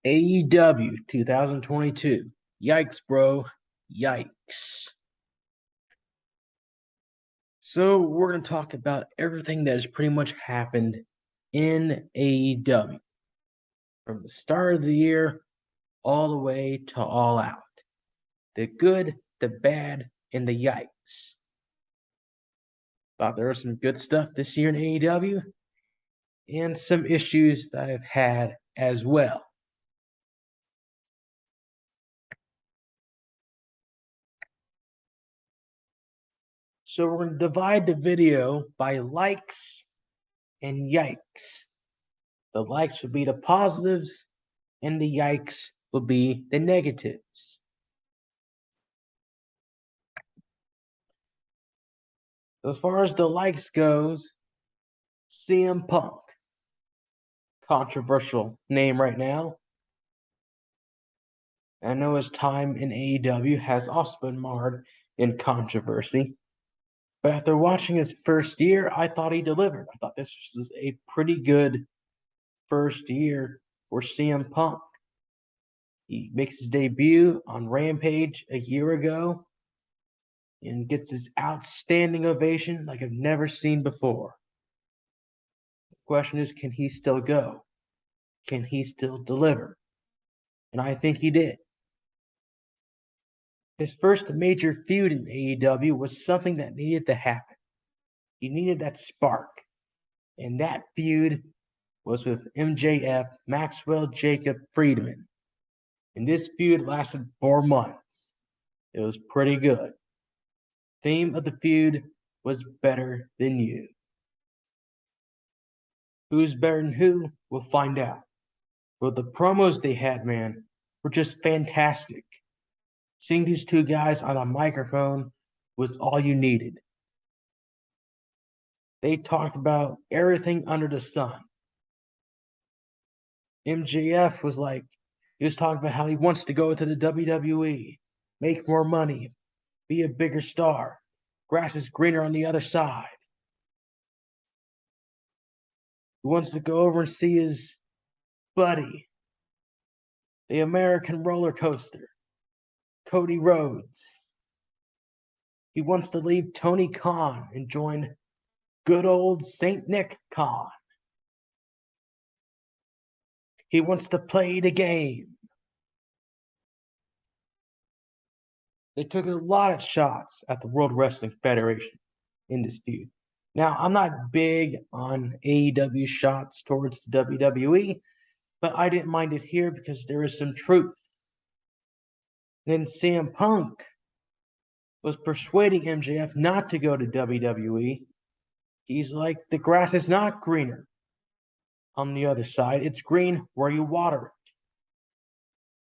AEW 2022. Yikes, bro. Yikes. So, we're going to talk about everything that has pretty much happened in AEW from the start of the year all the way to All Out. The good, the bad, and the yikes. Thought there was some good stuff this year in AEW and some issues that I've had as well. So we're going to divide the video by likes and yikes. The likes would be the positives, and the yikes would be the negatives. As far as the likes goes, CM Punk, controversial name right now. I know his time in AEW has also been marred in controversy. But after watching his first year, I thought he delivered. I thought this was a pretty good first year for CM Punk. He makes his debut on Rampage a year ago and gets his outstanding ovation like I've never seen before. The question is, can he still go? Can he still deliver? And I think he did. His first major feud in AEW was something that needed to happen. He needed that spark. And that feud was with MJF, Maxwell Jacob Friedman. And this feud lasted 4 months. It was pretty good. Theme of the feud was better than you. Who's better than who? We'll find out. But the promos they had, man, were just fantastic. Seeing these two guys on a microphone was all you needed. They talked about everything under the sun. MJF was like, he was talking about how he wants to go to the WWE, make more money, be a bigger star. Grass is greener on the other side. He wants to go over and see his buddy, the American roller coaster, Cody Rhodes. He wants to leave Tony Khan and join good old St. Nick Khan. He wants to play the game. They took a lot of shots at the World Wrestling Federation in this feud. Now, I'm not big on AEW shots towards the WWE, but I didn't mind it here because there is some truth. Then CM Punk was persuading MJF not to go to WWE. He's like, the grass is not greener on the other side. It's green where you water it.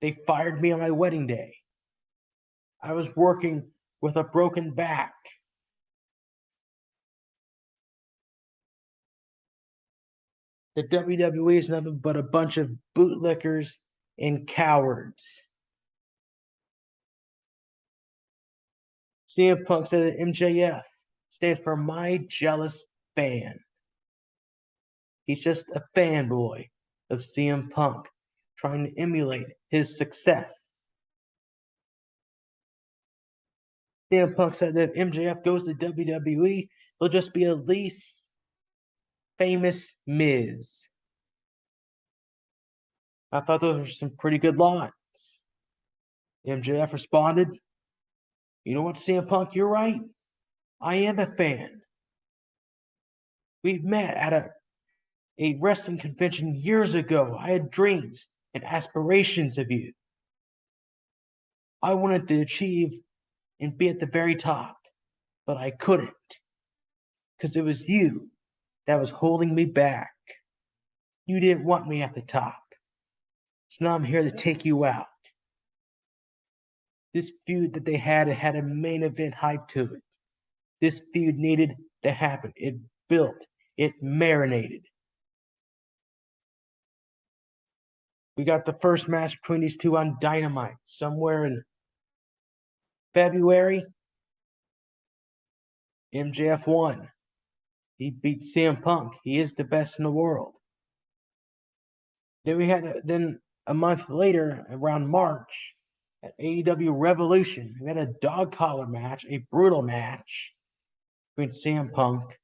They fired me on my wedding day. I was working with a broken back. The WWE is nothing but a bunch of bootlickers and cowards. CM Punk said that MJF stands for my jealous fan. He's just a fanboy of CM Punk, trying to emulate his success. CM Punk said that if MJF goes to WWE, he'll just be a least famous Miz. I thought those were some pretty good lines. MJF responded, you know what, CM Punk, you're right. I am a fan. We've met at a wrestling convention years ago. I had dreams and aspirations of you. I wanted to achieve and be at the very top, but I couldn't because it was you that was holding me back. You didn't want me at the top. So now I'm here to take you out. This feud that they had, it had a main event hype to it. This feud needed to happen. It built, it marinated. We got the first match between these two on Dynamite somewhere in February. MJF won. He beat CM Punk. He is the best in the world. Then a month later, around March, at AEW Revolution, we had a dog collar match, a brutal match between CM Punk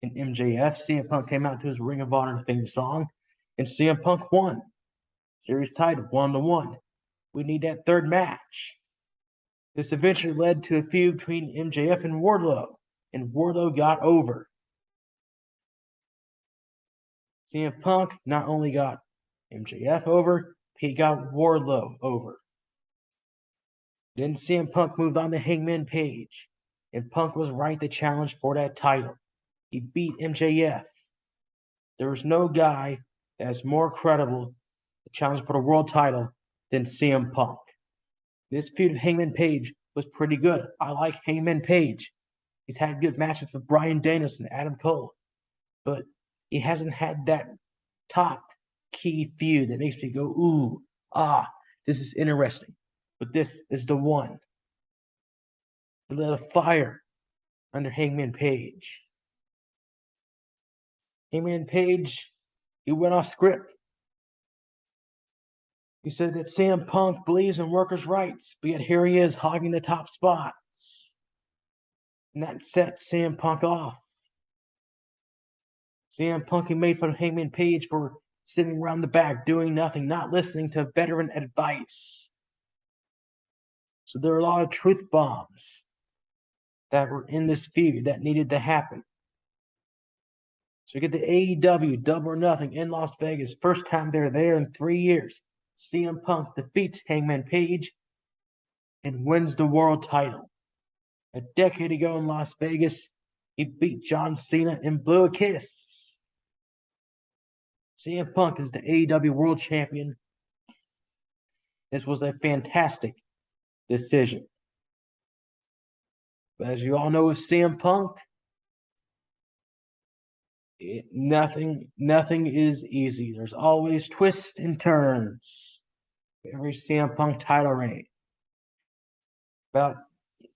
and MJF. CM Punk came out to his Ring of Honor theme song, and CM Punk won. Series tied 1-1. We need that third match. This eventually led to a feud between MJF and Wardlow got over. CM Punk not only got MJF over, he got Wardlow over. Then CM Punk moved on to Hangman Page, and Punk was right to challenge for that title. He beat MJF. There was no guy that's more credible to challenge for the world title than CM Punk. This feud of Hangman Page was pretty good. I like Hangman Page. He's had good matches with Bryan Danielson, Adam Cole, but he hasn't had that top key feud that makes me go, ooh, this is interesting. But this is the one. He lit a fire under Hangman Page. Hangman Page, he went off script. He said that CM Punk believes in workers' rights, but yet here he is hogging the top spots. And that set CM Punk off. CM Punk made fun of Hangman Page for sitting around the back, doing nothing, not listening to veteran advice. So there were a lot of truth bombs that were in this feud that needed to happen. So you get the AEW Double or Nothing in Las Vegas. First time they're there in 3 years. CM Punk defeats Hangman Page and wins the world title. A decade ago in Las Vegas, he beat John Cena and blew a kiss. CM Punk is the AEW World Champion. This was a fantastic decision. But as you all know with CM Punk, nothing is easy. There's always twists and turns. Every CM Punk title reign. About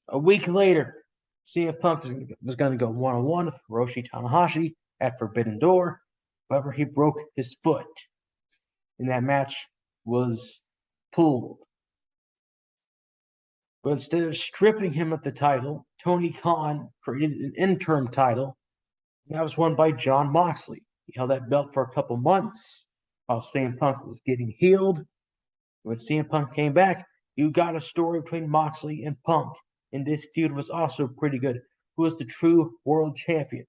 a week later, CM Punk was going to go one-on-one with Hiroshi Tanahashi at Forbidden Door. However, he broke his foot, and that match was pulled. But instead of stripping him of the title, Tony Khan created an interim title, and that was won by Jon Moxley. He held that belt for a couple months while CM Punk was getting healed. When CM Punk came back, you got a story between Moxley and Punk, and this feud was also pretty good. Who is the true world champion?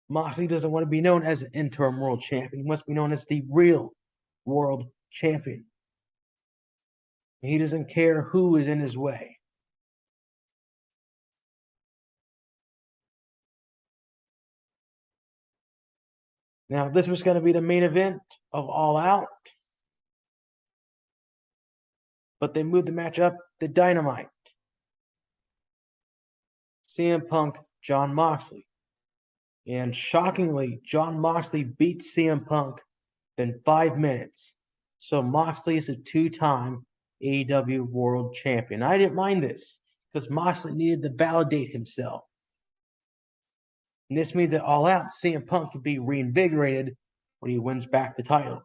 Moxley doesn't want to be known as an interim world champion. He wants to be known as the real world champion. He doesn't care who is in his way. Now, this was going to be the main event of All Out, but they moved the match up to Dynamite. CM Punk, Jon Moxley. And shockingly, Jon Moxley beat CM Punk in 5 minutes. So Moxley is a 2-time AEW World Champion. I didn't mind this because Moxley needed to validate himself. And this means that All Out, CM Punk can be reinvigorated when he wins back the title.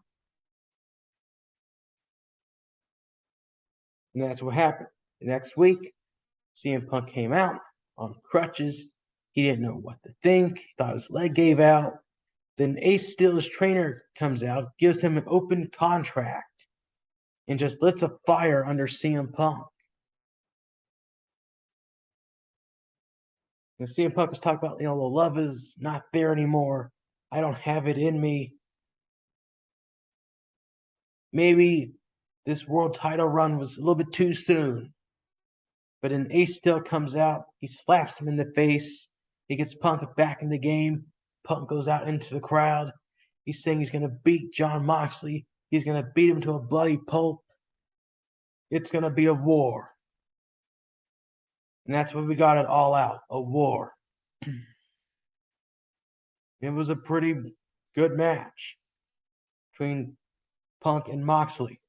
And that's what happened. The next week, CM Punk came out on crutches. He didn't know what to think. He thought his leg gave out. Then Ace Steel's trainer comes out, gives him an open contract, and just lets a fire under CM Punk. And CM Punk was talking about, the love is not there anymore. I don't have it in me. Maybe this world title run was a little bit too soon. But then Ace Steel comes out. He slaps him in the face. He gets Punk back in the game. Punk goes out into the crowd. He's saying he's going to beat Jon Moxley. He's going to beat him to a bloody pulp. It's going to be a war. And that's what we got it All Out, a war. It was a pretty good match between Punk and Moxley.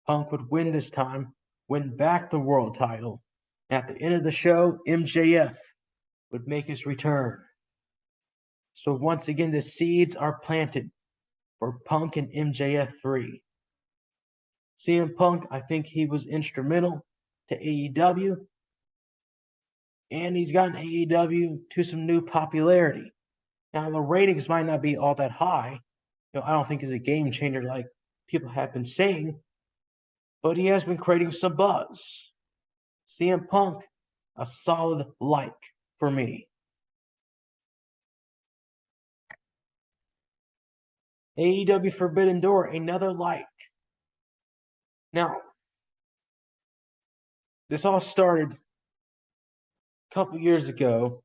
Punk would win this time, win back the world title. At the end of the show, MJF would make his return. So once again, the seeds are planted for Punk and MJF 3. CM Punk, I think he was instrumental to AEW, and he's gotten AEW to some new popularity. Now, the ratings might not be all that high. I don't think he's a game changer like people have been saying, but he has been creating some buzz. CM Punk, a solid like for me. AEW Forbidden Door, another like. Now, this all started a couple years ago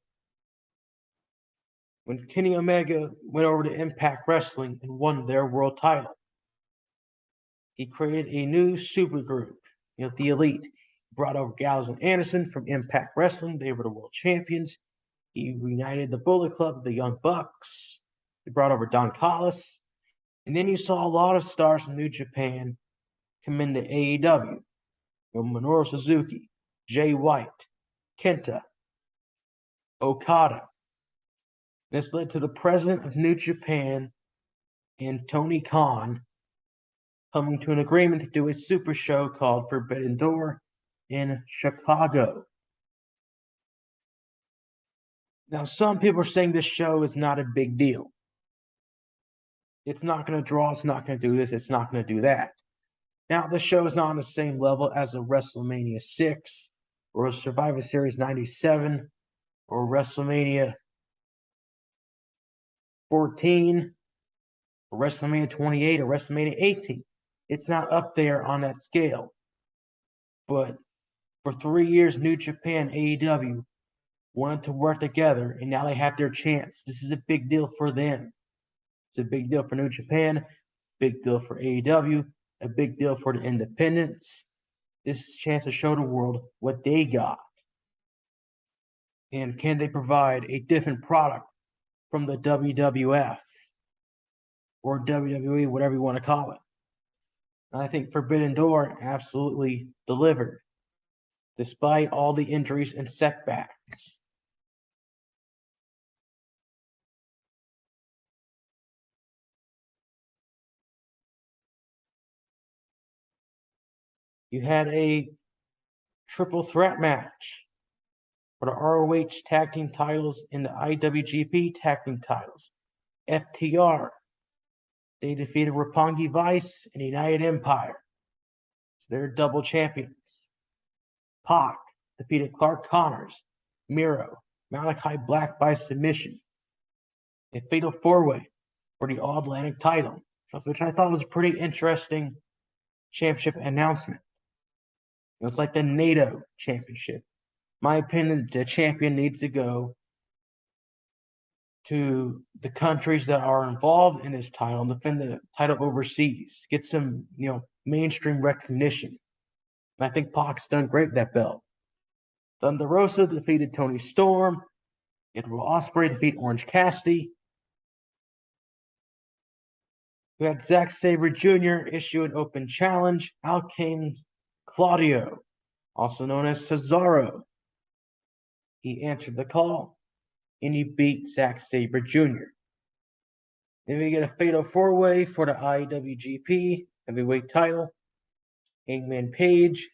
when Kenny Omega went over to Impact Wrestling and won their world title. He created a new supergroup, the Elite. He brought over Gallows and Anderson from Impact Wrestling. They were the world champions. He reunited the Bullet Club, the Young Bucks. He brought over Don Callis. And then you saw a lot of stars from New Japan come into AEW. Minoru Suzuki, Jay White, Kenta, Okada. This led to the president of New Japan and Tony Khan coming to an agreement to do a super show called Forbidden Door in Chicago. Now, some people are saying this show is not a big deal. It's not going to draw, it's not going to do this, it's not going to do that. Now, the show is not on the same level as a WrestleMania 6 or a Survivor Series 97 or WrestleMania 14 or WrestleMania 28 or WrestleMania 18. It's not up there on that scale. But for 3 years, New Japan, AEW wanted to work together, and now they have their chance. This is a big deal for them. It's a big deal for New Japan, big deal for AEW, a big deal for the independents. This is a chance to show the world what they got. And can they provide a different product from the WWF or WWE, whatever you want to call it? And I think Forbidden Door absolutely delivered, despite all the injuries and setbacks. You had a triple threat match for the ROH tag team titles and the IWGP tag team titles. FTR, they defeated Roppongi Vice and United Empire. So they're double champions. Pac defeated Clark Connors, Miro, Malachi Black by submission. A fatal four-way for the All Atlantic title, which I thought was a pretty interesting championship announcement. It's like the NATO championship. My opinion, the champion needs to go to the countries that are involved in this title and defend the title overseas. Get some, mainstream recognition. And I think Pac's done great with that belt. Thunder Rosa defeated Tony Storm. Will Ospreay defeat Orange Cassidy. We had Zack Sabre Jr. issue an open challenge. Out came Claudio, also known as Cesaro. He answered the call, and he beat Zack Sabre Jr. Then we get a fatal four-way for the IWGP heavyweight title. Hangman Page,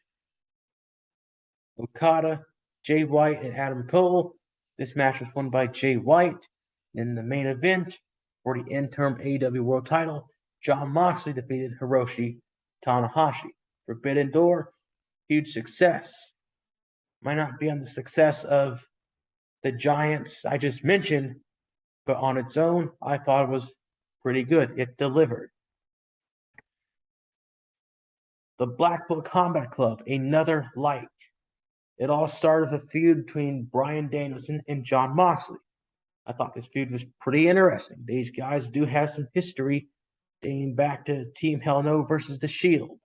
Okada, Jay White, and Adam Cole. This match was won by Jay White. In the main event for the interim AEW World title, Jon Moxley defeated Hiroshi Tanahashi. Forbidden Door, huge success. Might not be on the success of the giants I just mentioned, but on its own, I thought it was pretty good. It delivered. The Blackpool Combat Club, another like. It all started with a feud between Bryan Danielson and Jon Moxley. I thought this feud was pretty interesting. These guys do have some history dating back to Team Hell No versus The Shield.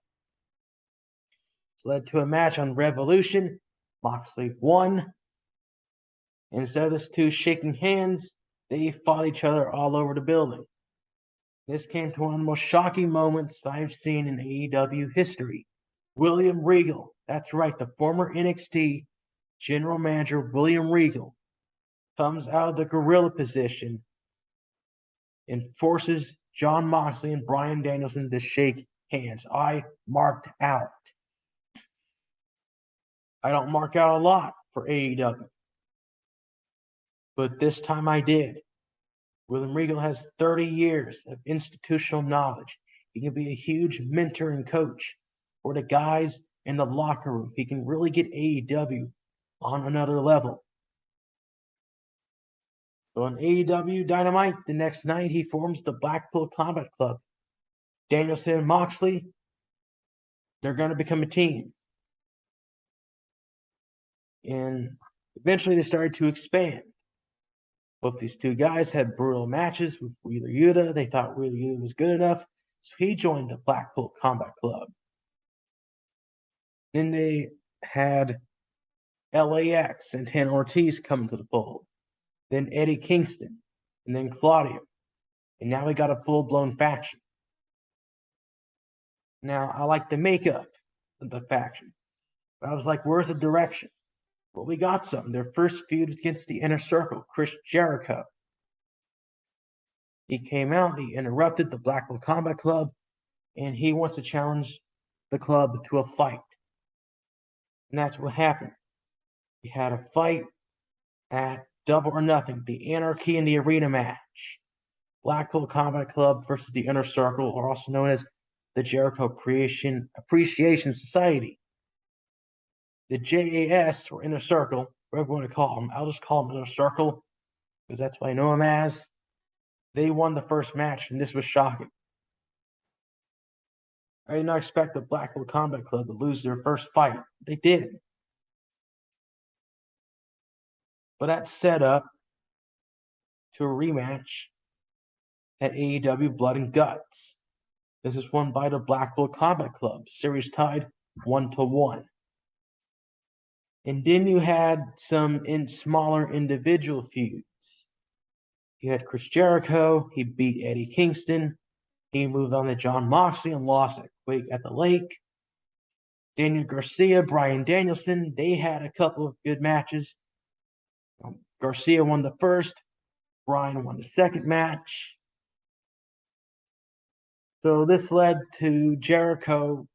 This led to a match on Revolution. Moxley won. And instead of the two shaking hands, they fought each other all over the building. This came to one of the most shocking moments I've seen in AEW history. William Regal, that's right, the former NXT general manager William Regal, comes out of the gorilla position and forces Jon Moxley and Bryan Danielson to shake hands. I marked out. I don't mark out a lot for AEW, but this time I did. William Regal has 30 years of institutional knowledge. He can be a huge mentor and coach for the guys in the locker room. He can really get AEW on another level. So on AEW Dynamite, the next night, he forms the Blackpool Combat Club. Danielson and Moxley, they're going to become a team. And eventually they started to expand. Both these two guys had brutal matches with Wheeler Yuta. They thought Wheeler Yuta was good enough, so he joined the Blackpool Combat Club. Then they had LAX and Santana Ortiz come into the fold. Then Eddie Kingston, and then Claudio. And now we got a full-blown faction. Now, I like the makeup of the faction. But I was like, where's the direction? Well, we got some. Their first feud was against the Inner Circle, Chris Jericho. He came out, he interrupted the Blackpool Combat Club, and he wants to challenge the club to a fight. And that's what happened. He had a fight at Double or Nothing, the Anarchy in the Arena match. Blackpool Combat Club versus the Inner Circle, or also known as the Jericho Appreciation Society. The JAS, or Inner Circle, whatever you want to call them, I'll just call them Inner Circle, because that's what I know them as. They won the first match, and this was shocking. I did not expect the Blackpool Combat Club to lose their first fight. They did. But that set up to a rematch at AEW Blood and Guts. This is won by the Blackpool Combat Club, series tied 1-1. And then you had some smaller individual feuds. You had Chris Jericho, he beat Eddie Kingston. He moved on to Jon Moxley and lost at Quake at the Lake. Daniel Garcia, Bryan Danielson, they had a couple of good matches. Garcia won the first, Bryan won the second match. So this led to Jericho,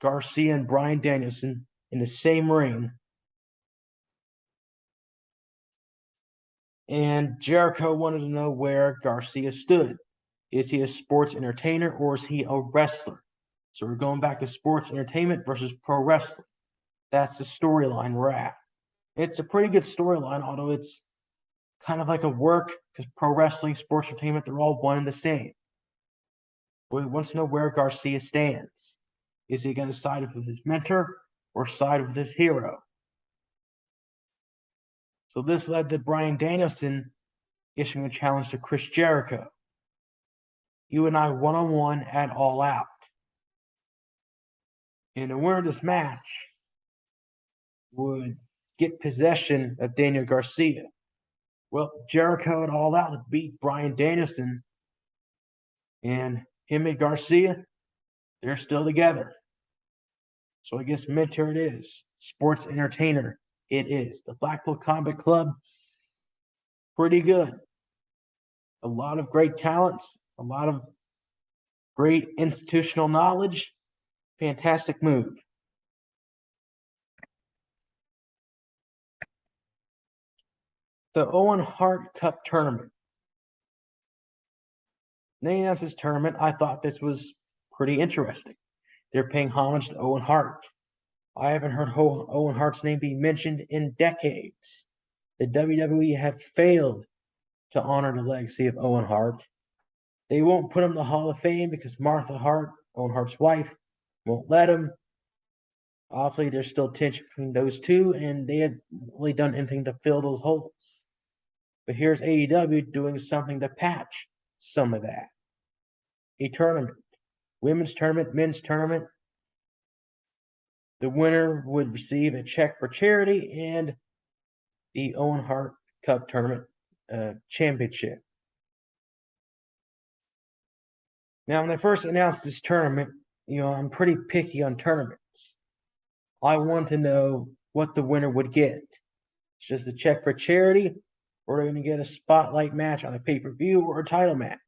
Garcia, and Bryan Danielson in the same ring. And Jericho wanted to know where Garcia stood. Is he a sports entertainer or is he a wrestler? So we're going back to sports entertainment versus pro wrestling. That's the storyline we're at. It's a pretty good storyline, although it's kind of like a work, because pro wrestling, sports entertainment, they're all one and the same. We want to know where Garcia stands. Is he going to side with his mentor or side with his hero? So this led to Bryan Danielson issuing a challenge to Chris Jericho. You and I one-on-one at All Out. And the winner of this match would get possession of Daniel Garcia. Well, Jericho at All Out beat Bryan Danielson, and him and Garcia, they're still together. So I guess mentor it is. Sports entertainer it is. The Blackpool Combat Club, pretty good. A lot of great talents, a lot of great institutional knowledge. Fantastic move. The Owen Hart Cup Tournament. Naming this tournament, I thought this was pretty interesting. They're paying homage to Owen Hart. I haven't heard Owen Hart's name be mentioned in decades. The WWE have failed to honor the legacy of Owen Hart. They won't put him in the Hall of Fame because Martha Hart, Owen Hart's wife, won't let him. Obviously, there's still tension between those two, and they haven't really done anything to fill those holes. But here's AEW doing something to patch some of that. A tournament, women's tournament, men's tournament. The winner would receive a check for charity and the Owen Hart Cup Tournament championship. Now, when they first announced this tournament, I'm pretty picky on tournaments. I want to know what the winner would get. It's just a check for charity, or they're going to get a spotlight match on a pay-per-view or a title match.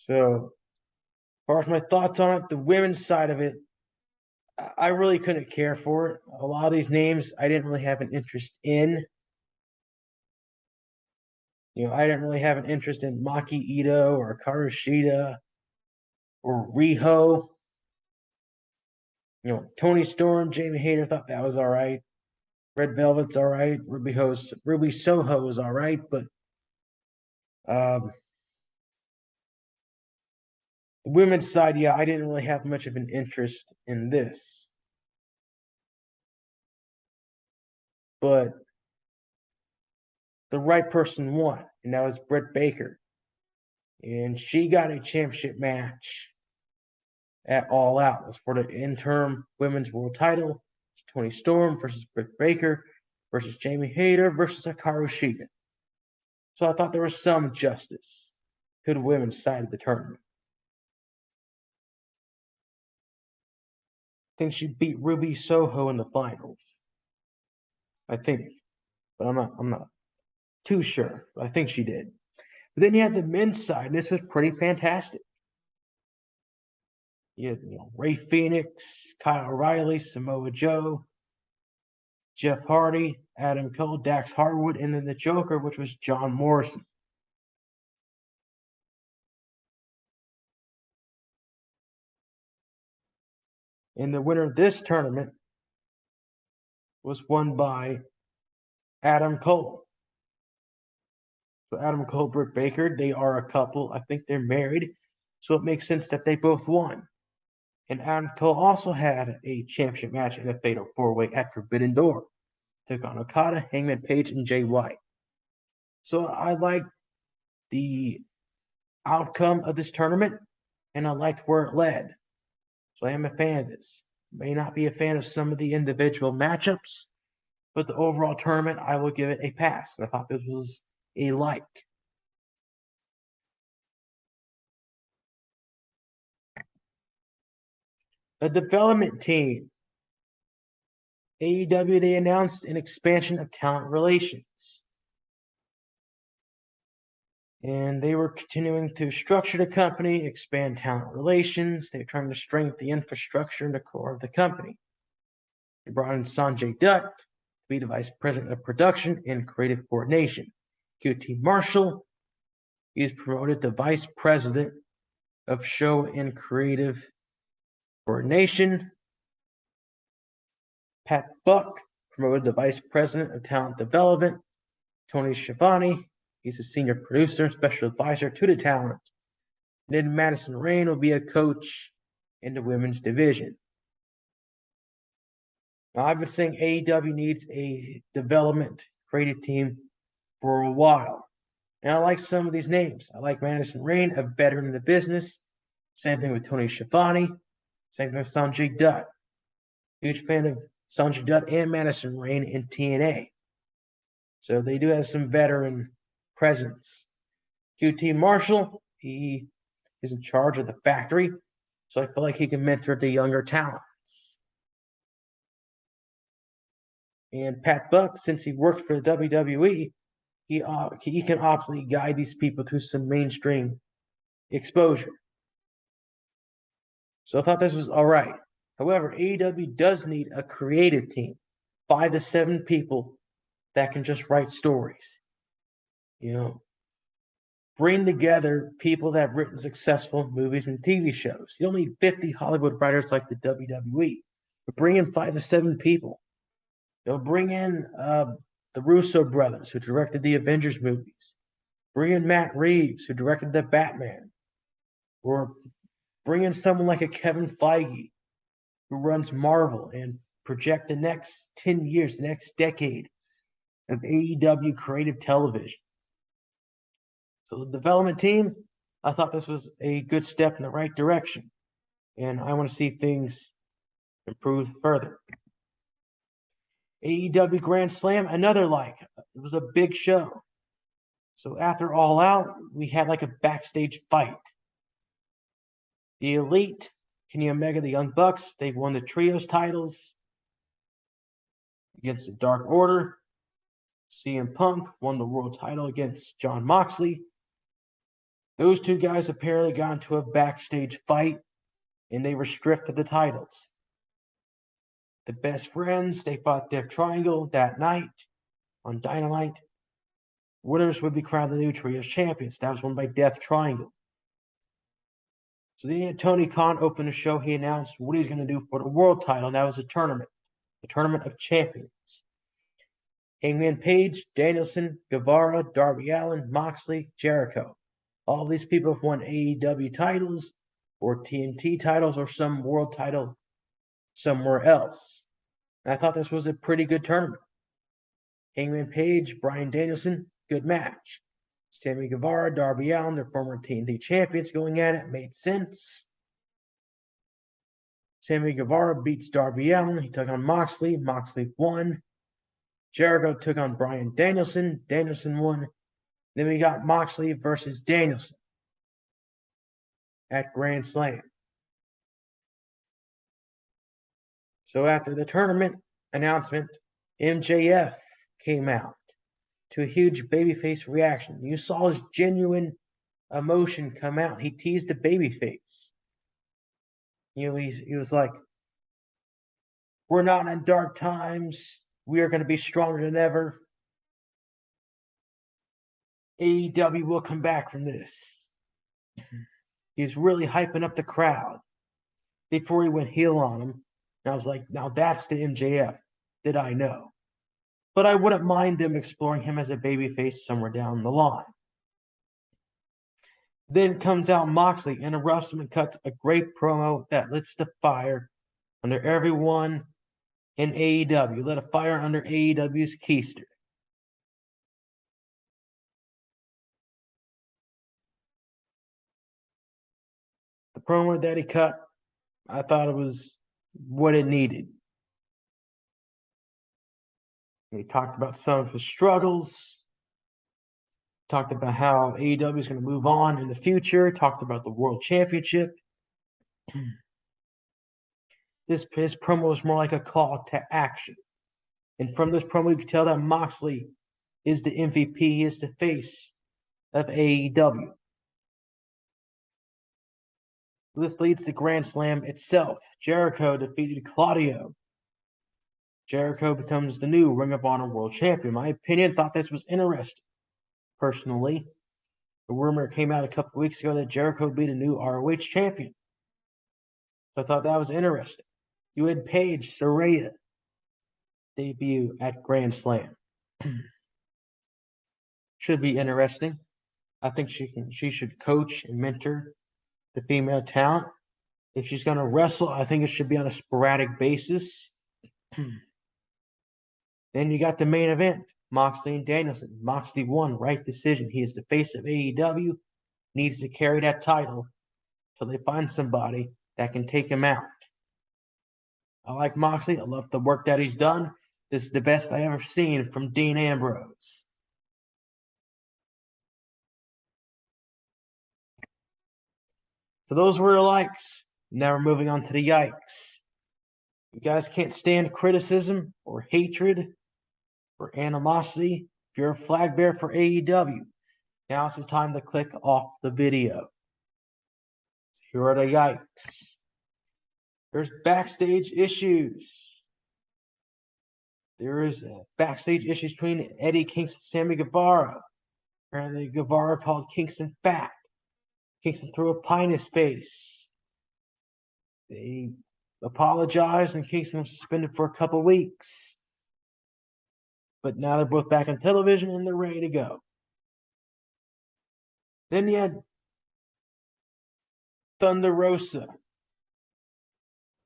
So, as far as my thoughts on it, the women's side of it, I really couldn't care for it. A lot of these names I didn't really have an interest in. I didn't really have an interest in Maki Ito or Karushida or Riho. Tony Storm, Jamie Hayter thought that was all right. Red Velvet's all right. Ruby Soho is all right, but um, the women's side, yeah, I didn't really have much of an interest in this. But the right person won, and that was Britt Baker. And she got a championship match at All Out. It was for the interim women's world title. Tony Storm versus Britt Baker versus Jamie Hayter versus Hikaru Shida. So I thought there was some justice to the women's side of the tournament. I think she beat Ruby Soho in the finals. I think, but I'm not too sure. But I think she did. But then you had the men's side, and this was pretty fantastic. You had Ray Phoenix, Kyle O'Reilly, Samoa Joe, Jeff Hardy, Adam Cole, Dax Harwood, and then the Joker, which was John Morrison. And the winner of this tournament was won by Adam Cole. So Adam Cole, Britt Baker, they are a couple. I think they're married. So it makes sense that they both won. And Adam Cole also had a championship match in a fatal four-way at Forbidden Door. Took on Okada, Hangman Page, and Jay White. So I like the outcome of this tournament, and I liked where it led. So I am a fan of this. May not be a fan of some of the individual matchups, but the overall tournament, I will give it a pass. And I thought this was a like. The development team. AEW, they announced an expansion of talent relations. And they were continuing to structure the company, expand talent relations. They're trying to strengthen the infrastructure and the core of the company. They brought in Sanjay Dutt to be the vice president of production and creative coordination. QT Marshall, he is promoted to vice president of show and creative coordination. Pat Buck, promoted to vice president of talent development. Tony Schiavone, he's a senior producer and special advisor to the talent. And then Madison Rayne will be a coach in the women's division. Now, I've been saying AEW needs a development creative team for a while. And I like some of these names. I like Madison Rayne, a veteran in the business. Same thing with Tony Schiavone. Same thing with Sanjay Dutt. Huge fan of Sanjay Dutt and Madison Rayne in TNA. So they do have some veteran presence. QT Marshall, he is in charge of the factory. So I feel like he can mentor the younger talents. And Pat Buck, since he worked for the WWE, he can optimally guide these people through some mainstream exposure. So I thought this was all right. However, AEW does need a creative team, 5 to 7 people that can just write stories. Bring together people that have written successful movies and TV shows. You don't need 50 Hollywood writers like the WWE, but bring in 5 to 7 people. Bring in the Russo brothers who directed the Avengers movies. Bring in Matt Reeves who directed the Batman. Or bring in someone like a Kevin Feige who runs Marvel and project the next 10 years, the next decade of AEW creative television. So the development team, I thought this was a good step in the right direction. And I want to see things improve further. AEW Grand Slam, another like. It was a big show. So after All Out, we had like a backstage fight. The Elite, Kenny Omega, the Young Bucks, they won the trios titles against the Dark Order. CM Punk won the world title against Jon Moxley. Those two guys apparently got into a backstage fight and they were stripped of the titles. The best friends, they fought Death Triangle that night on Dynamite. Winners would be crowned the new Trios champions. That was won by Death Triangle. So then Tony Khan opened the show. He announced what he's going to do for the world title. And that was a tournament, the Tournament of Champions. Hangman Page, Danielson, Guevara, Darby Allin, Moxley, Jericho. All these people have won AEW titles or TNT titles or some world title somewhere else. And I thought this was a pretty good tournament. Hangman Page, Bryan Danielson, good match. Sammy Guevara, Darby Allin, their former TNT champions going at it, made sense. Sammy Guevara beats Darby Allin. He took on Moxley. Moxley won. Jericho took on Bryan Danielson. Danielson won. Then we got Moxley versus Danielson at Grand Slam. So after the tournament announcement, MJF came out to a huge babyface reaction. You saw his genuine emotion come out. He teased the babyface. He was like, "We're not in dark times. We are going to be stronger than ever. AEW will come back from this." He's really hyping up the crowd before he went heel on him. And I was like, now that's the MJF that I know. But I wouldn't mind them exploring him as a babyface somewhere down the line. Then comes out Moxley, interrupts him and cuts a great promo that lights the fire under everyone in AEW. Lit a fire under AEW's keister. The promo that he cut, I thought it was what it needed. He talked about some of his struggles, talked about how AEW is going to move on in the future, talked about the World Championship. His promo was more like a call to action. And from this promo, you can tell that Moxley is the MVP, he is the face of AEW. This leads to Grand Slam itself. Jericho defeated Claudio. Jericho becomes the new Ring of Honor World Champion. In my opinion, thought this was interesting. Personally, the rumor came out a couple weeks ago that Jericho would be the new ROH champion. So I thought that was interesting. You had Paige Saraya debut at Grand Slam. Should be interesting. I think she should coach and mentor the female talent. If she's going to wrestle, I think it should be on a sporadic basis. Then you got the main event, Moxley and Danielson. Moxley won, right decision. He is the face of AEW, needs to carry that title till they find somebody that can take him out. I like Moxley. I love the work that he's done. This is the best I ever seen from Dean Ambrose. So those were the likes. Now we're moving on to the yikes. You guys can't stand criticism or hatred or animosity. If you're a flag bearer for AEW, now's the time to click off the video. So here are the yikes. There's backstage issues. There is backstage issues between Eddie Kingston and Sammy Guevara. Apparently, Guevara called Kingston fat. Kingston threw a pie in his face. They apologized, and Kingston was suspended for a couple weeks. But now they're both back on television, and they're ready to go. Then you had Thunder Rosa.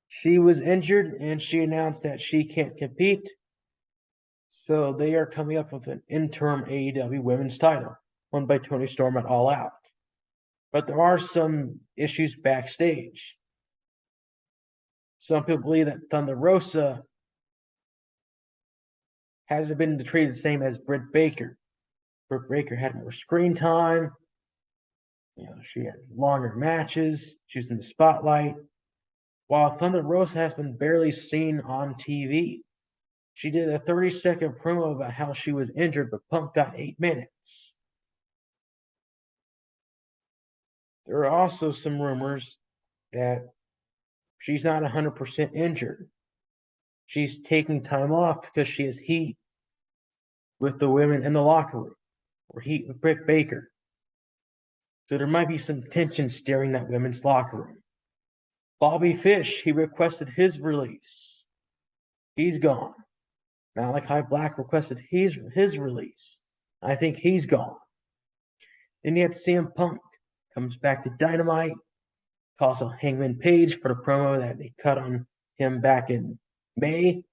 She was injured, and she announced that she can't compete. So they are coming up with an interim AEW women's title, won by Toni Storm at All Out. But there are some issues backstage. Some people believe that Thunder Rosa hasn't been treated the same as Britt Baker. Britt Baker had more screen time. She had longer matches. She was in the spotlight. While Thunder Rosa has been barely seen on TV. She did a 30-second promo about how she was injured, but Punk got 8 minutes. There are also some rumors that she's not 100% injured. She's taking time off because she has heat with the women in the locker room, or heat with Britt Baker. So there might be some tension stirring that women's locker room. Bobby Fish, he requested his release. He's gone. Malachi Black requested his release. I think he's gone. Then you had CM Punk comes back to Dynamite, calls out Hangman Page for the promo that they cut on him back in May.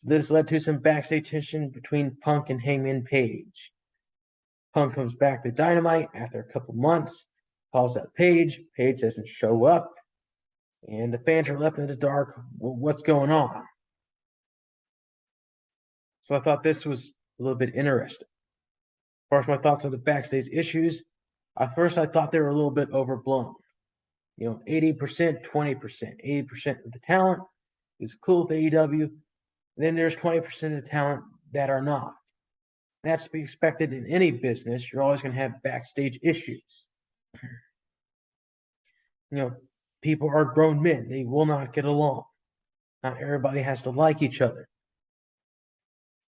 This led to some backstage tension between Punk and Hangman Page. Punk comes back to Dynamite after a couple months, calls out Page. Page doesn't show up, and the fans are left in the dark. Well, what's going on? So I thought this was a little bit interesting. As far as my thoughts on the backstage issues, at first I thought they were a little bit overblown. 80%, 20%. 80% of the talent is cool with AEW. And then there's 20% of the talent that are not. And that's to be expected in any business. You're always going to have backstage issues. People are grown men. They will not get along. Not everybody has to like each other.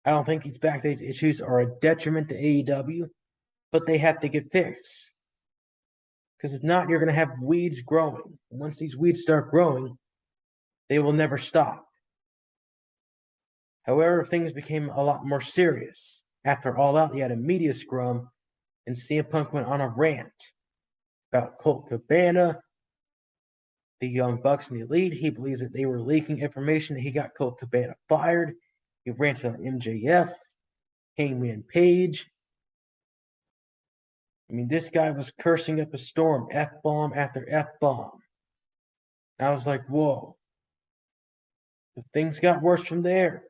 I don't think these backstage issues are a detriment to AEW, but they have to get fixed. Because if not, you're going to have weeds growing. Once these weeds start growing, they will never stop. However, things became a lot more serious. After All Out, you had a media scrum, and CM Punk went on a rant about Colt Cabana, the Young Bucks, and the Elite. He believes that they were leaking information that he got Colt Cabana fired. He ranted on MJF, Hangman Page. This guy was cursing up a storm, F-bomb after F-bomb. I was like, whoa. But things got worse from there.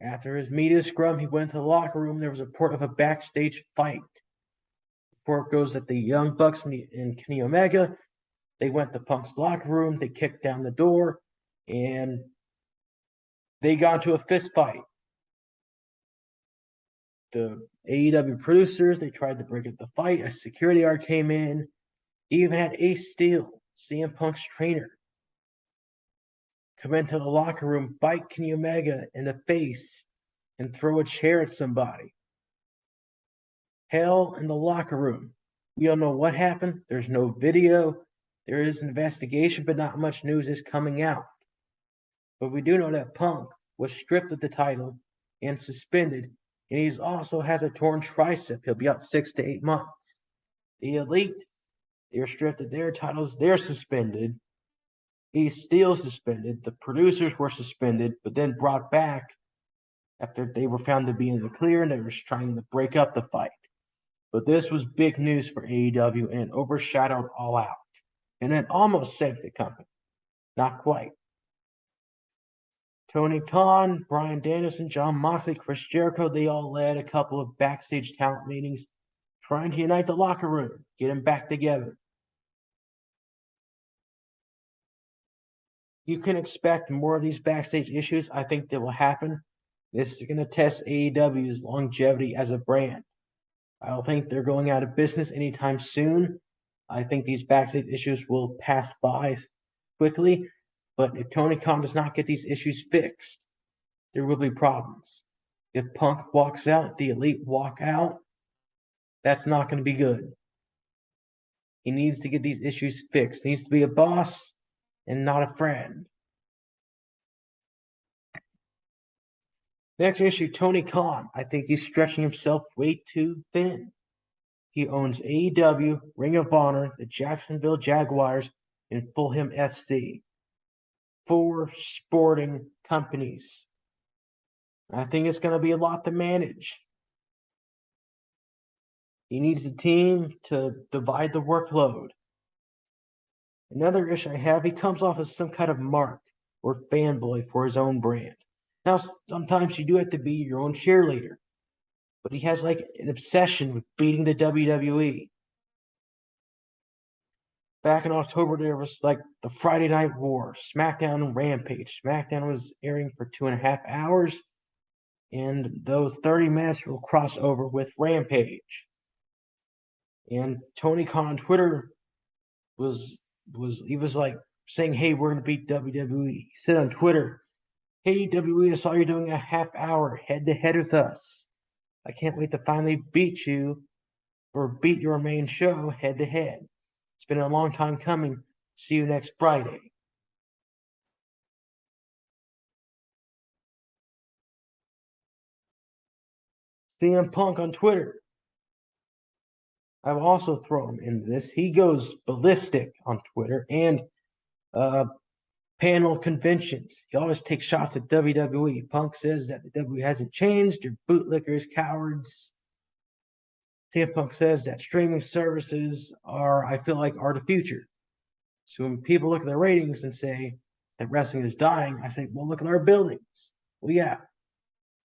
After his media scrum, he went into the locker room. There was a report of a backstage fight. The report goes that the Young Bucks and Kenny Omega, they went to Punk's locker room. They kicked down the door, and they got into a fist fight. The AEW producers, they tried to break up the fight. A security guard came in. He even had Ace Steel, CM Punk's trainer, come into the locker room, bite Kenny Omega in the face, and throw a chair at somebody. Hell in the locker room. We don't know what happened. There's no video. There is an investigation, but not much news is coming out. But we do know that Punk was stripped of the title and suspended, and he also has a torn tricep. He'll be out 6 to 8 months. The Elite, they're stripped of their titles. They're suspended. He's still suspended. The producers were suspended, but then brought back after they were found to be in the clear, and they were trying to break up the fight. But this was big news for AEW and overshadowed All Out. And it almost saved the company. Not quite. Tony Khan, Bryan Danielson, Jon Moxley, Chris Jericho, they all led a couple of backstage talent meetings trying to unite the locker room, get them back together. You can expect more of these backstage issues. I think that will happen. This is going to test AEW's longevity as a brand. I don't think they're going out of business anytime soon. I think these backstage issues will pass by quickly. But if Tony Khan does not get these issues fixed, there will be problems. If Punk walks out, the Elite walk out, that's not going to be good. He needs to get these issues fixed. He needs to be a boss and not a friend. Next issue, Tony Khan. I think he's stretching himself way too thin. He owns AEW, Ring of Honor, the Jacksonville Jaguars, and Fulham FC. 4 sporting companies. I think it's going to be a lot to manage. He needs a team to divide the workload. Another issue I have, he comes off as some kind of mark or fanboy for his own brand. Now, sometimes you do have to be your own cheerleader, but he has like an obsession with beating the WWE. Back in October, there was like the Friday Night War, SmackDown and Rampage. SmackDown was airing for 2.5 hours, and those 30 minutes will cross over with Rampage. And Tony Khan on Twitter was he was like saying, "Hey, we're gonna beat WWE." He said on Twitter, "Hey WWE, I saw you're doing a half hour head to head with us. I can't wait to finally beat you or beat your main show head to head. It's been a long time coming. See you next Friday." CM Punk on Twitter. I will also throw him into this. He goes ballistic on Twitter and uh, panel conventions. He always takes shots at WWE. Punk says that the WWE hasn't changed. You're bootlickers, cowards. CM Punk says that streaming services I feel like, are the future. So when people look at the ratings and say that wrestling is dying, I say, well, look at our buildings. Well, yeah,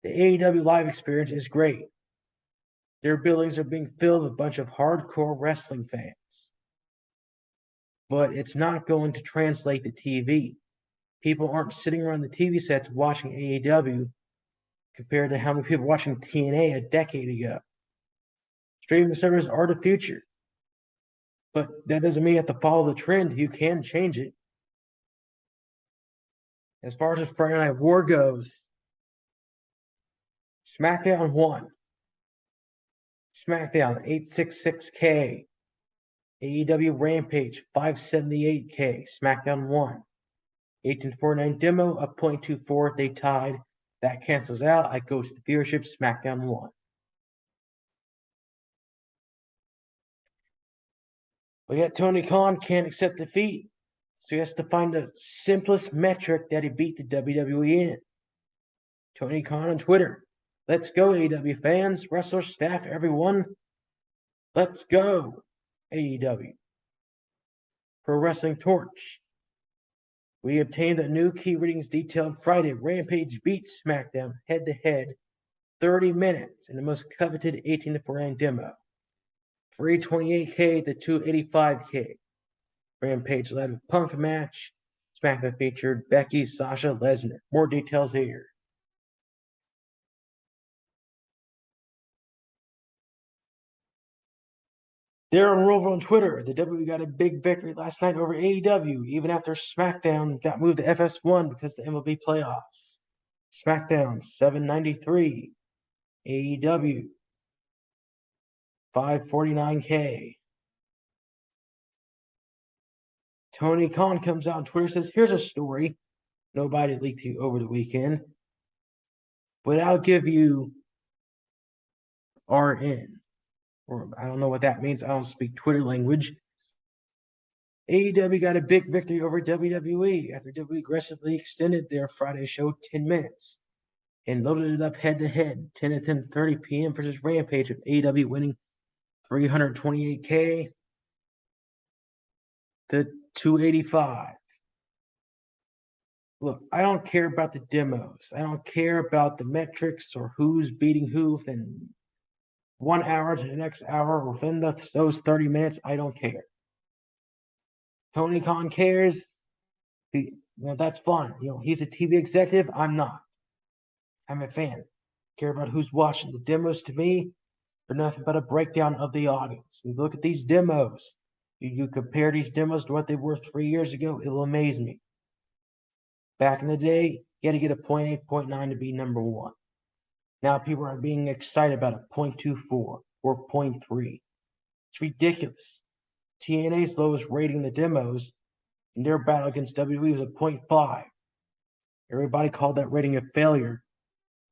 the AEW live experience is great. Their buildings are being filled with a bunch of hardcore wrestling fans. But it's not going to translate to TV. People aren't sitting around the TV sets watching AEW compared to how many people watching TNA a decade ago. Streaming services are the future. But that doesn't mean you have to follow the trend. You can change it. As far as Friday Night War goes, SmackDown won. SmackDown 866K. AEW Rampage 578K. SmackDown won. 1849 demo of 0.24. They tied. That cancels out. I go to the viewership. SmackDown won. But yet Tony Khan can't accept defeat. So he has to find the simplest metric that he beat the WWE in. Tony Khan on Twitter. Let's go, AEW fans, wrestlers, staff, everyone. Let's go, AEW. Pro Wrestling Torch. We obtained a new key ratings detail on Friday. Rampage beat SmackDown head to head 30 minutes in the most coveted 18-49 demo. 328K to 285K. Rampage led with Punk match. SmackDown featured Becky, Sasha, Lesnar. More details here. Darren Rover on Twitter. The WWE got a big victory last night over AEW, even after SmackDown got moved to FS1 because of the MLB playoffs. SmackDown 793. AEW 549K. Tony Khan comes out on Twitter and says, here's a story nobody leaked to you over the weekend, but I'll give you RN. Or I don't know what that means. I don't speak Twitter language. AEW got a big victory over WWE after WWE aggressively extended their Friday show 10 minutes and loaded it up head to head 10 to 10:30 p.m. versus Rampage, with AEW winning 328K to 285. Look, I don't care about the demos. I don't care about the metrics or who's beating who within 1 hour to the next hour within those 30 minutes. I don't care. Tony Khan cares. That's fine. He's a TV executive. I'm not. I'm a fan. Care about who's watching. The demos to me are nothing but a breakdown of the audience. You look at these demos. You compare these demos to what they were 3 years ago, it'll amaze me. Back in the day, you had to get a 0.8, 0.9 to be number one. Now people are being excited about a 0.24 or 0.3. It's ridiculous. TNA's lowest rating in the demos in their battle against WWE was a 0.5. Everybody called that rating a failure.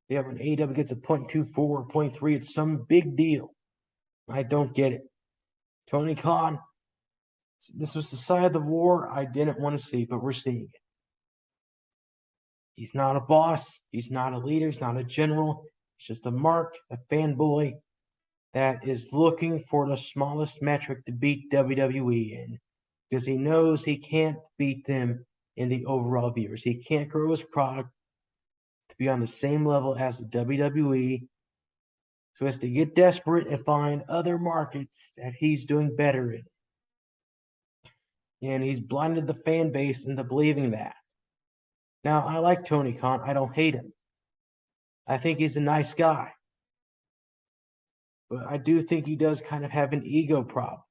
Yeah, when AEW gets a 0.24 or 0.3, it's some big deal. I don't get it. Tony Khan, this was the side of the war I didn't want to see, but we're seeing it. He's not a boss. He's not a leader. He's not a general. He's just a mark, a fanboy that is looking for the smallest metric to beat WWE in, because he knows he can't beat them in the overall viewers. He can't grow his product to be on the same level as the WWE. So he has to get desperate and find other markets that he's doing better in. And he's blinded the fan base into believing that. Now, I like Tony Khan. I don't hate him. I think he's a nice guy. but I do think he does kind of have an ego problem.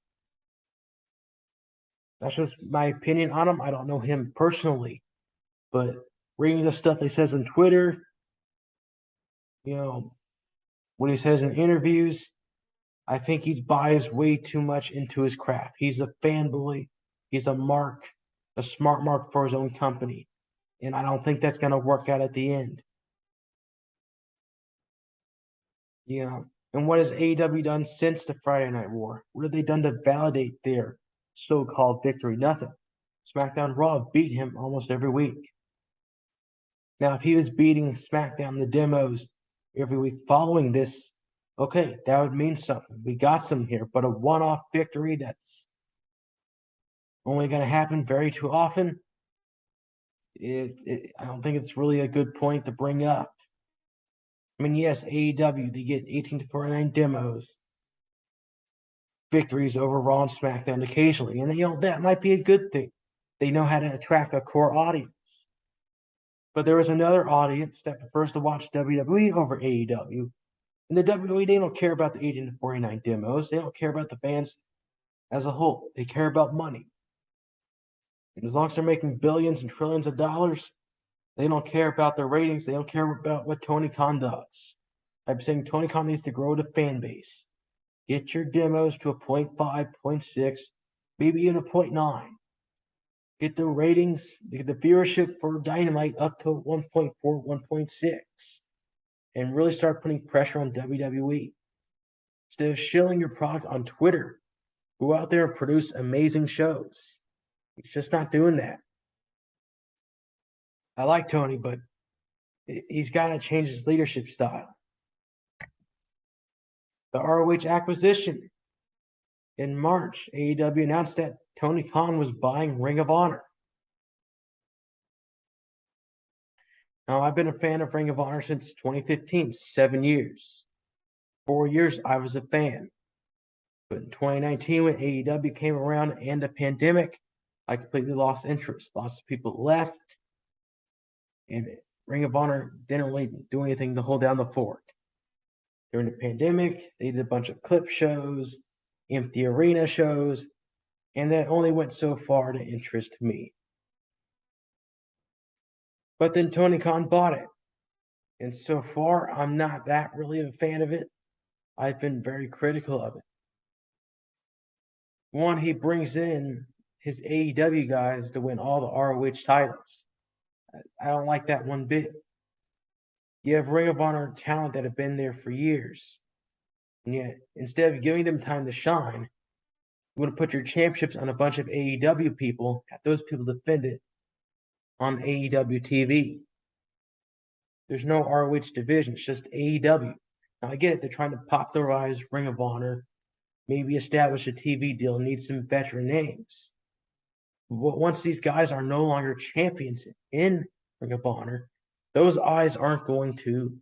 That's just my opinion on him. I don't know him personally, but reading the stuff he says on Twitter, you know, what he says in interviews, I think he buys way too much into his craft. He's a fanboy. He's a smart mark for his own company. And I don't think that's going to work out at the end. You know, and what has AEW done since the Friday Night War? What have they done to validate their so-called victory? Nothing. SmackDown Raw beat him almost every week. Now, if he was beating SmackDown the demos every week following this, okay, that would mean something. We got some here, but a one-off victory that's only going to happen very too often, I don't think it's really a good point to bring up. I mean, yes, AEW, they get 18 to 49 demos, victories over Raw and SmackDown occasionally, and that might be a good thing. They know how to attract a core audience. But there is another audience that prefers to watch WWE over AEW. And the WWE, they don't care about the 18 to 49 demos. They don't care about the fans as a whole. They care about money. And as long as they're making billions and trillions of dollars, they don't care about their ratings. They don't care about what Tony Khan does. I'm saying Tony Khan needs to grow the fan base. Get your demos to a 0.5, 0.6, maybe even a 0.9. Get the ratings, get the viewership for Dynamite up to 1.4, 1.6. And really start putting pressure on WWE. Instead of shilling your product on Twitter, go out there and produce amazing shows. He's just not doing that. I like Tony, but he's got to change his leadership style. The ROH acquisition. In March, AEW announced that Tony Khan was buying Ring of Honor. Now, I've been a fan of Ring of Honor since 2015, 7 years. 4 years, I was a fan. But in 2019, when AEW came around and the pandemic, I completely lost interest. Lots of people left, and Ring of Honor didn't really do anything to hold down the fort. During the pandemic, they did a bunch of clip shows, empty arena shows, and that only went so far to interest me. But then Tony Khan bought it. And so far, I'm not that really a fan of it. I've been very critical of it. One, he brings in his AEW guys to win all the ROH titles. I don't like that one bit. You have Ring of Honor talent that have been there for years. And yet, instead of giving them time to shine, you want to put your championships on a bunch of AEW people, have those people defend it on AEW TV. There's no ROH division, it's just AEW. Now, I get it, they're trying to popularize Ring of Honor, maybe establish a TV deal, need some veteran names. But once these guys are no longer champions in Ring of Honor, those eyes aren't going to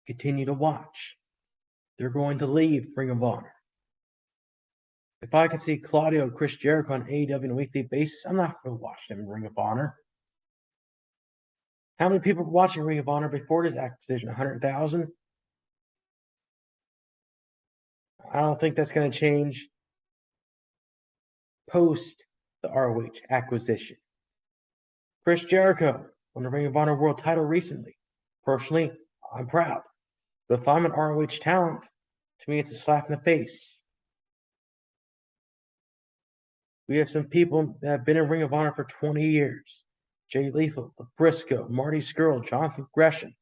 continue to watch. They're going to leave Ring of Honor. If I could see Claudio and Chris Jericho on AEW on a weekly basis, I'm not going to watch them in Ring of Honor. How many people were watching Ring of Honor before this acquisition? 100,000? I don't think that's going to change post the ROH acquisition. Chris Jericho won the Ring of Honor World title recently. Personally, I'm proud. But if I'm an ROH talent, to me, it's a slap in the face. We have some people that have been in Ring of Honor for 20 years. Jay Lethal, Briscoe, Marty Scurll, Jonathan Gresham.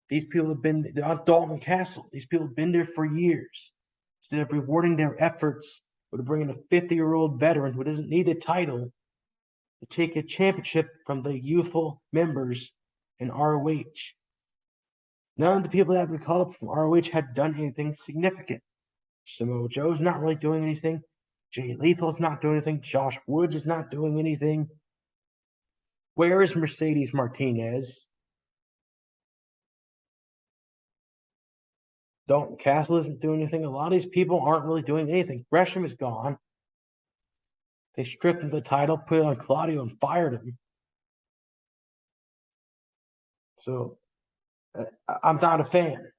These people have been on Dalton Castle. These people have been there for years. Instead of rewarding their efforts with bringing a 50-year-old veteran who doesn't need the title to take a championship from the youthful members in ROH. None of the people that have been called up from ROH had done anything significant. Samoa Joe's not really doing anything. Jay Lethal's not doing anything. Josh Woods is not doing anything. Where is Mercedes Martinez? Dalton Castle isn't doing anything. A lot of these people aren't really doing anything. Gresham is gone. They stripped him the title, put it on Claudio, and fired him. So I'm not a fan.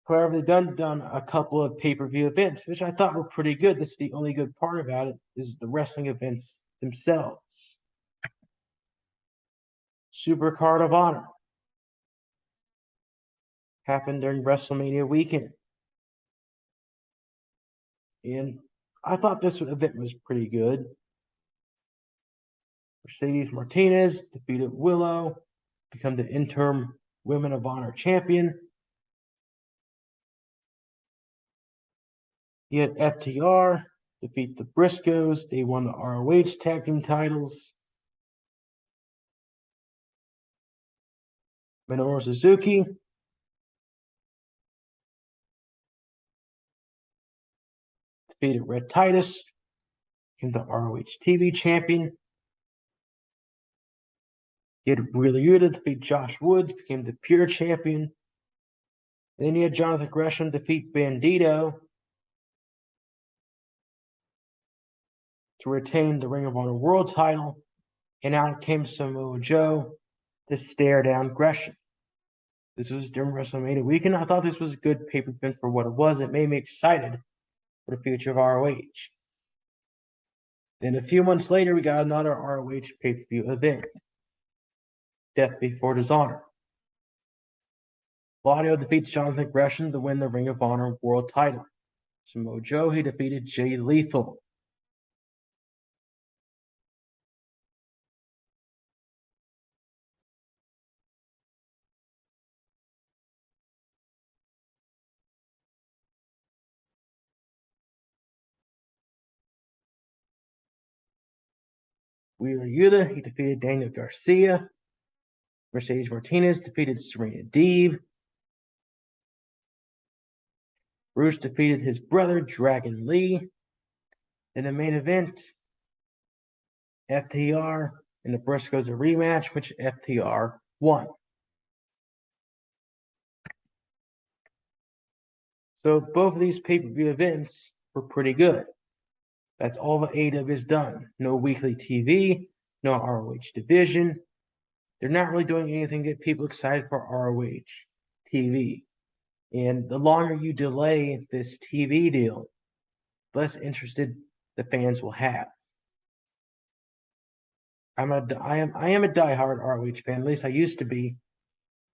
However, they've done a couple of pay-per-view events, which I thought were pretty good. This is the only good part about it is the wrestling events themselves. Supercard of Honor happened during WrestleMania weekend. And I thought this event was pretty good. Mercedes Martinez defeated Willow, become the interim Women of Honor champion. You had FTR defeat the Briscoes. They won the ROH tag team titles. Minoru Suzuki defeated Red Titus, became the ROH TV champion. You had Wheeler Yuta defeat Josh Woods, became the Pure champion. And then you had Jonathan Gresham defeat Bandito to retain the Ring of Honor World title. And out came Samoa Joe to stare down Gresham. This was during WrestleMania weekend. I thought this was a good pay-per-view for what it was. It made me excited for the future of ROH. Then a few months later, we got another ROH pay-per-view event, Death Before Dishonor. Claudio defeats Jonathan Gresham to win the Ring of Honor World title. Samoa Joe, he defeated Jay Lethal. Wheeler Yuta, he defeated Daniel Garcia. Mercedes Martinez defeated Serena Deeb. Bruce defeated his brother, Dragon Lee. In the main event, FTR and the Briscoes a rematch, which FTR won. So both of these pay-per-view events were pretty good. That's all the AEW has done. No weekly TV, no ROH division. They're not really doing anything to get people excited for ROH TV. And the longer you delay this TV deal, the less interested the fans will have. I am a diehard ROH fan, at least I used to be.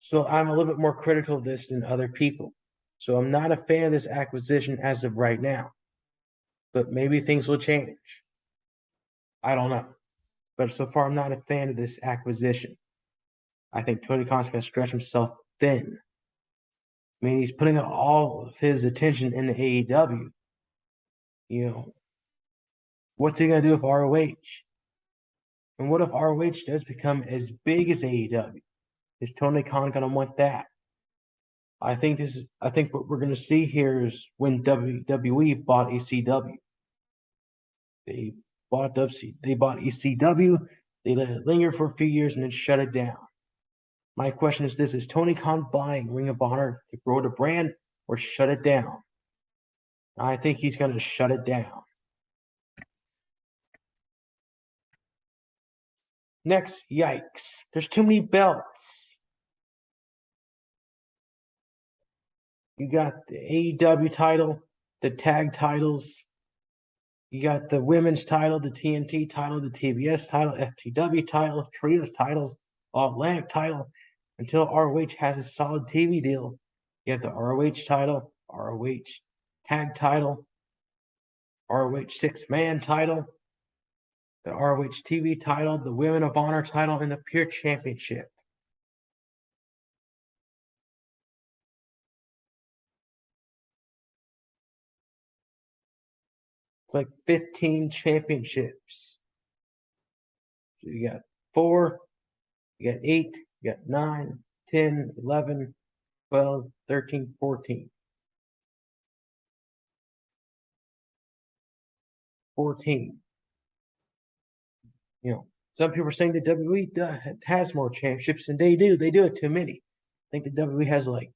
So I'm a little bit more critical of this than other people. So I'm not a fan of this acquisition as of right now. But maybe things will change. I don't know. But so far, I'm not a fan of this acquisition. I think Tony Khan's going to stretch himself thin. I mean, he's putting all of his attention into AEW. You know, what's he going to do with ROH? And what if ROH does become as big as AEW? Is Tony Khan going to want that? I think what we're going to see here is when WWE bought ECW. They bought ECW. They let it linger for a few years and then shut it down. My question is this: is Tony Khan buying Ring of Honor to grow the brand or shut it down? I think he's going to shut it down. Next, Yikes. There's too many belts. You got the AEW title, the tag titles. You got the women's title, the TNT title, the TBS title, FTW title, Trios titles, All Atlantic title. Until ROH has a solid TV deal, you have the ROH title, ROH tag title, ROH six-man title, the ROH TV title, the Women of Honor title, and the Pure Championship. It's like 15 championships. So you got 4, you got 8, you got 9, 10, 11, 12, 13, 14. 14. You know, some people are saying that WWE has more championships, and they do. They do it too many. I think the WWE has like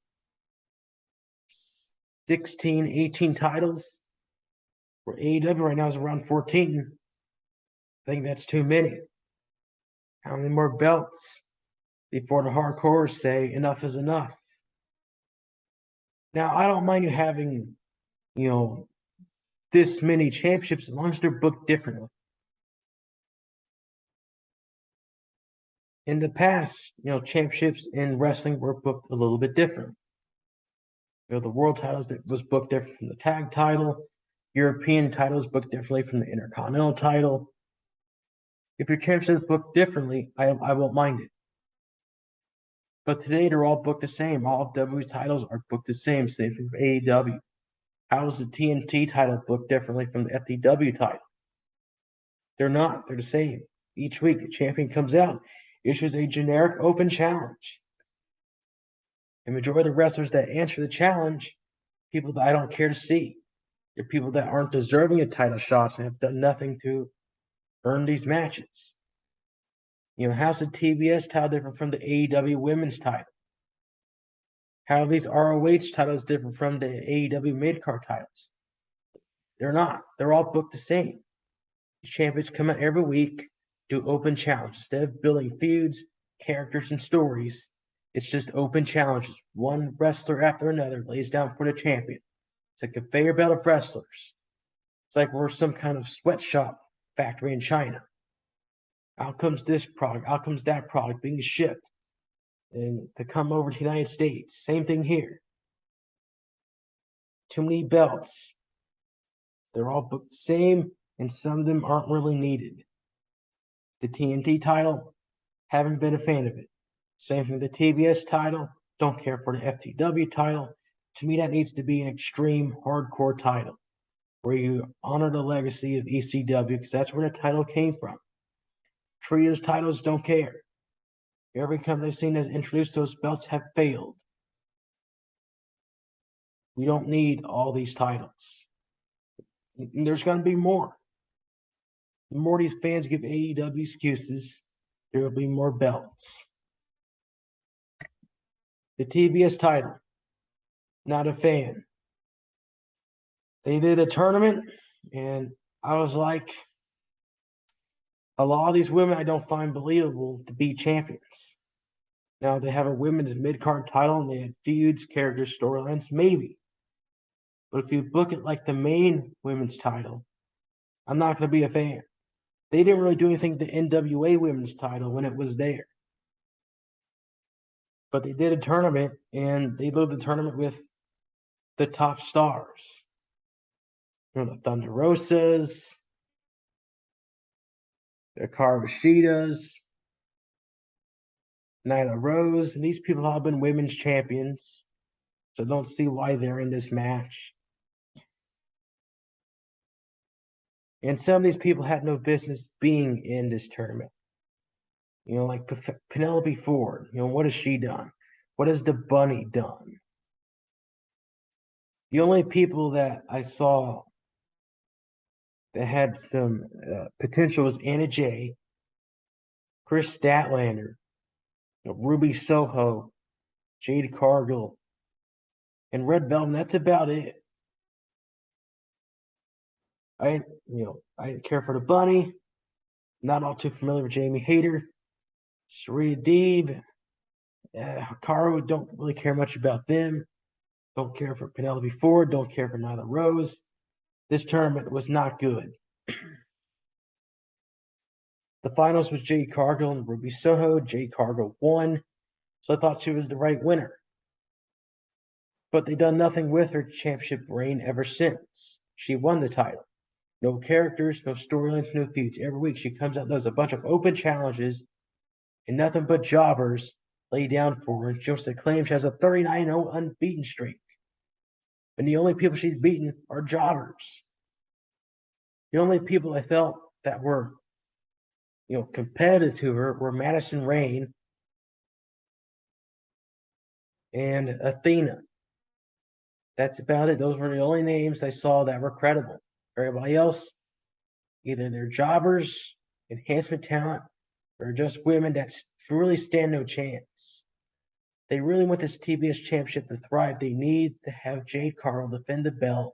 16, 18 titles, where AEW right now is around 14. I think that's too many. How many more belts before the hardcores say enough is enough? Now, I don't mind you having, you know, this many championships as long as they're booked differently. In the past, championships in wrestling were booked a little bit different. The world titles that was booked different from the tag title. European titles booked differently from the Intercontinental title. If your championship is booked differently, I won't mind it. But today they're all booked the same. All of WWE titles are booked the same. Same thing for AEW. How is the TNT title booked differently from the FTW title? They're not. They're the same. Each week, the champion comes out, issues a generic open challenge. The majority of the wrestlers that answer the challenge, people that I don't care to see. They're people that aren't deserving of title shots and have done nothing to earn these matches. How's the TBS title different from the AEW women's title? How are these ROH titles different from the AEW mid-card titles? They're not. They're all booked the same. The champions come out every week, do open challenges. Instead of building feuds, characters, and stories, it's just open challenges. One wrestler after another lays down for the champion. It's like a conveyor belt of wrestlers. It's like we're some kind of sweatshop factory in China. Out comes this product, out comes that product being shipped and to come over to the United States. Same thing here. Too many belts. They're all booked the same, and some of them aren't really needed. The TNT title, haven't been a fan of it. Same thing with the TBS title, don't care for the FTW title. To me, that needs to be an extreme hardcore title where you honor the legacy of ECW because that's where the title came from. Trios titles don't care. Every company I've seen that's introduced those belts have failed. We don't need all these titles. And there's going to be more. The more these fans give AEW excuses, there will be more belts. The TBS title, not a fan. They did a tournament, and I was like, a lot of these women I don't find believable to be champions. Now they have a women's mid-card title and they had feuds, characters, storylines, maybe. But if you book it like the main women's title, I'm not going to be a fan. They didn't really do anything to the NWA women's title when it was there. But they did a tournament, and they did the tournament with the top stars. The Thunder Rosas, the Carvashitas, Nyla Rose, and these people have been women's champions. So I don't see why they're in this match. And some of these people had no business being in this tournament. Like Penelope Ford. What has she done? What has the Bunny done? The only people that I saw that had some potential was Anna Jay, Chris Statlander, Ruby Soho, Jade Cargill, and Red Velvet. That's about it. I didn't care for the Bunny. Not all too familiar with Jamie Hayter, Sarita Deeb, Hikaru. Don't really care much about them. Don't care for Penelope Ford. Don't care for Nyla Rose. This tournament was not good. The finals was Jade Cargill and Ruby Soho. Jade Cargill won, so I thought she was the right winner. But they've done nothing with her championship reign ever since. She won the title. No characters, no storylines, no feuds. Every week she comes out and does a bunch of open challenges and nothing but jobbers lay down for her. And she wants to claim she has a 39-0 unbeaten streak. And the only people she's beaten are jobbers. The only people I felt that were, competitive to her were Madison Rayne and Athena. That's about it. Those were the only names I saw that were credible. Everybody else, either they're jobbers, enhancement talent, or just women that really stand no chance. They really want this TBS championship to thrive. They need to have Jade Cargill defend the belt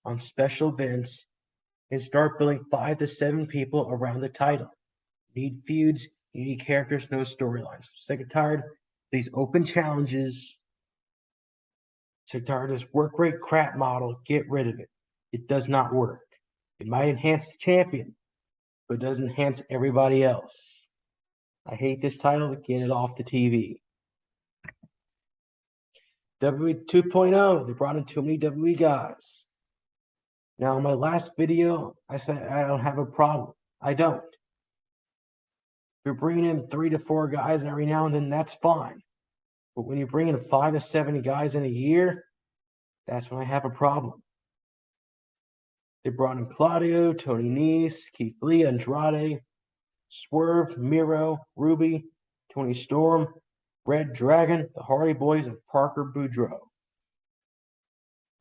on special events and start building 5 to 7 people around the title. You need feuds, you need characters, no storylines. Sick and tired of these open challenges tired of this work rate crap model. Get rid of it. It does not work. It might enhance the champion, but it doesn't enhance everybody else. I hate this title. Get it off the TV. WWE 2.0. They brought in too many WWE guys. Now, in my last video, I said I don't have a problem. I don't. If you're bringing in 3 to 4 guys every now and then, that's fine. But when you bring in 5 to 7 guys in a year, that's when I have a problem. They brought in Claudio, Tony Nese, Keith Lee, Andrade, Swerve, Miro, Ruby, Tony Storm, Red Dragon, the Hardy Boys, and Parker Boudreaux.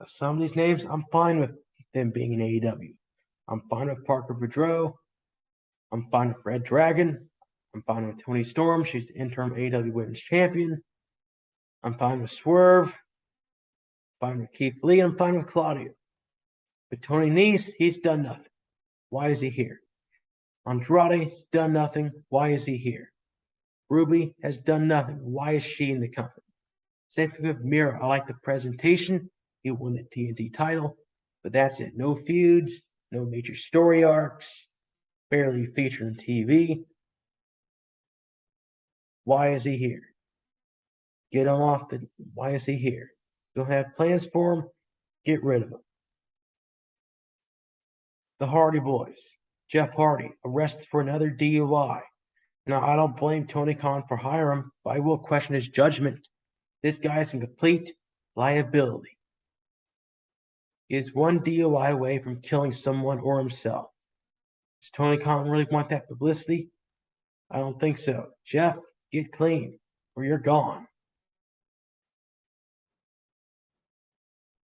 Now, some of these names, I'm fine with them being in AEW. I'm fine with Parker Boudreaux. I'm fine with Red Dragon. I'm fine with Tony Storm. She's the interim AEW Women's Champion. I'm fine with Swerve. Fine with Keith Lee. I'm fine with Claudio. But Tony Nese, he's done nothing. Why is he here? Andrade's done nothing. Why is he here? Ruby has done nothing. Why is she in the company? Same thing with Miro. I like the presentation. He won the TNT title, but that's it. No feuds, no major story arcs, barely featured on TV. Why is he here? Get him off the. Why is he here? Don't have plans for him. Get rid of him. The Hardy Boys. Jeff Hardy arrested for another DUI. Now, I don't blame Tony Khan for hiring him, but I will question his judgment. This guy is a complete liability. He is one DUI away from killing someone or himself. Does Tony Khan really want that publicity? I don't think so. Jeff, get clean or you're gone.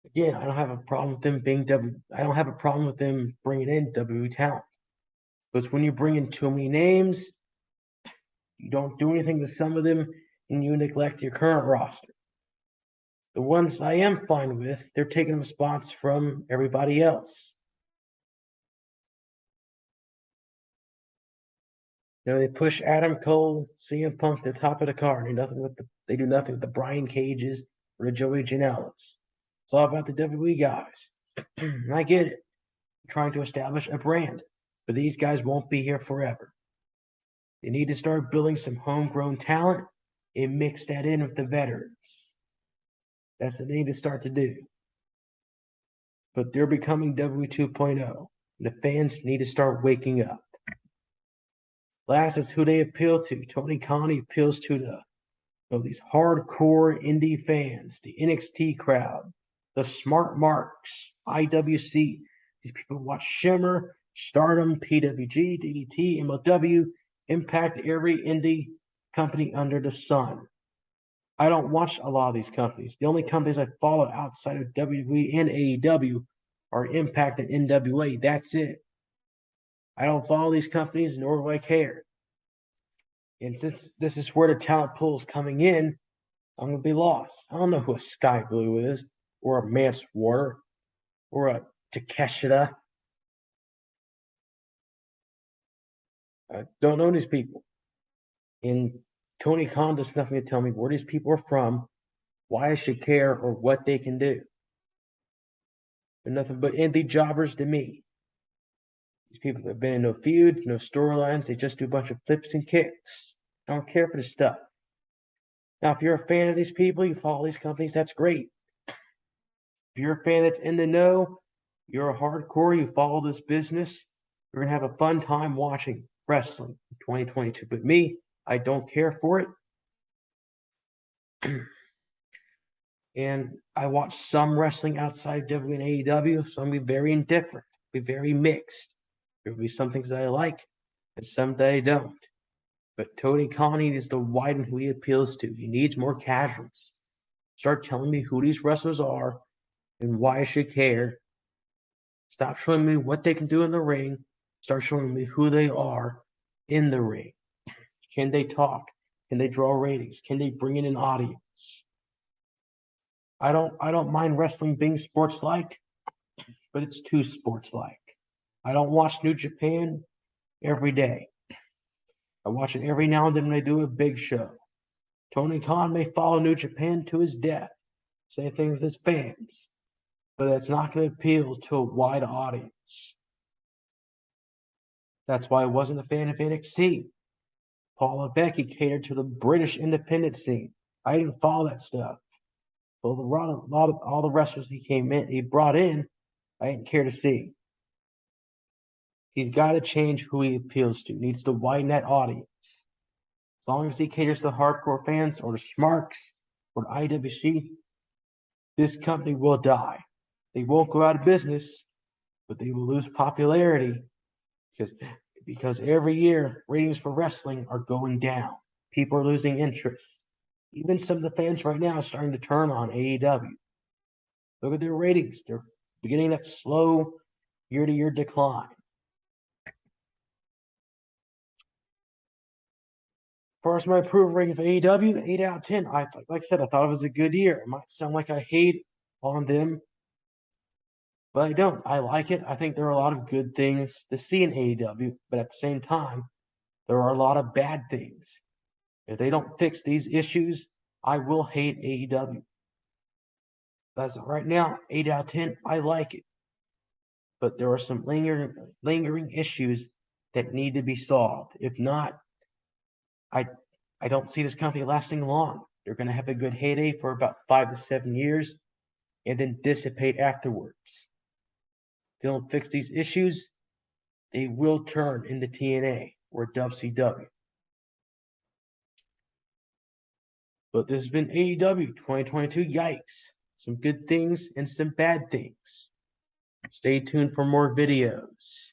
Again, I don't have a problem with them being I don't have a problem with them bringing in WWE talent. But it's when you bring in too many names, you don't do anything with some of them, and you neglect your current roster. The ones I am fine with, they're taking response from everybody else. You know, they push Adam Cole, CM Punk to the top of the card. They do nothing with the Brian Cages or the Joey Janela's. It's all about the WWE guys. And I get it. They're trying to establish a brand. But these guys won't be here forever. They need to start building some homegrown talent and mix that in with the veterans. That's what they need to start to do. But they're becoming WWE 2.0. And the fans need to start waking up. Last is who they appeal to. Tony Khan appeals to these hardcore indie fans, the NXT crowd, the smart marks, IWC. These people watch Shimmer, Stardom, PWG, DDT, MLW, Impact, every indie company under the sun. I don't watch a lot of these companies. The only companies I follow outside of WWE and AEW are Impact and NWA. That's it. I don't follow these companies, nor do I care. And since this is where the talent pool is coming in, I'm going to be lost. I don't know who a Sky Blue is, or a Mance Warder, or a Takeshita. I don't know these people. And Tony Khan does nothing to tell me where these people are from, why I should care, or what they can do. They're nothing but indie jobbers to me. These people have been in no feuds, no storylines. They just do a bunch of flips and kicks. I don't care for this stuff. Now, if you're a fan of these people, you follow these companies, that's great. If you're a fan that's in the know, you're a hardcore, you follow this business, you're going to have a fun time watching wrestling in 2022. But me, I don't care for it. And I watch some wrestling outside WWE and AEW, so I'm going to be very indifferent, be very mixed. There will be some things that I like and some that I don't. But Tony Khan needs to widen who he appeals to. He needs more casuals. Start telling me who these wrestlers are and why I should care. Stop showing me what they can do in the ring. Start showing me who they are in the ring. Can they talk? Can they draw ratings? Can they bring in an audience? I don't mind wrestling being sports-like, but it's too sports-like. I don't watch New Japan every day. I watch it every now and then when they do a big show. Tony Khan may follow New Japan to his death. Same thing with his fans. But that's not going to appeal to a wide audience. That's why I wasn't a fan of NXT. Paul Levesque catered to the British independent scene. I didn't follow that stuff. So all the wrestlers he brought in, I didn't care to see. He's got to change who he appeals to. Needs to widen that audience. As long as he caters to the hardcore fans or the smarks or the IWC, this company will die. They won't go out of business, but they will lose popularity because every year ratings for wrestling are going down. People are losing interest. Even some of the fans right now are starting to turn on AEW. Look at their ratings. They're beginning that slow year-to-year decline. As far as my approval rating of AEW, 8 out of 10. Like I said, I thought it was a good year. It might sound like I hate on them, but I don't. I like it. I think there are a lot of good things to see in AEW, but at the same time, there are a lot of bad things. If they don't fix these issues, I will hate AEW. As of right now, 8 out of 10, I like it. But there are some lingering issues that need to be solved. If not, I don't see this company lasting long. They're going to have a good heyday for about 5 to 7 years and then dissipate afterwards. If they don't fix these issues, they will turn into TNA or WCW. But this has been AEW 2022 Yikes. Some good things and some bad things. Stay tuned for more videos.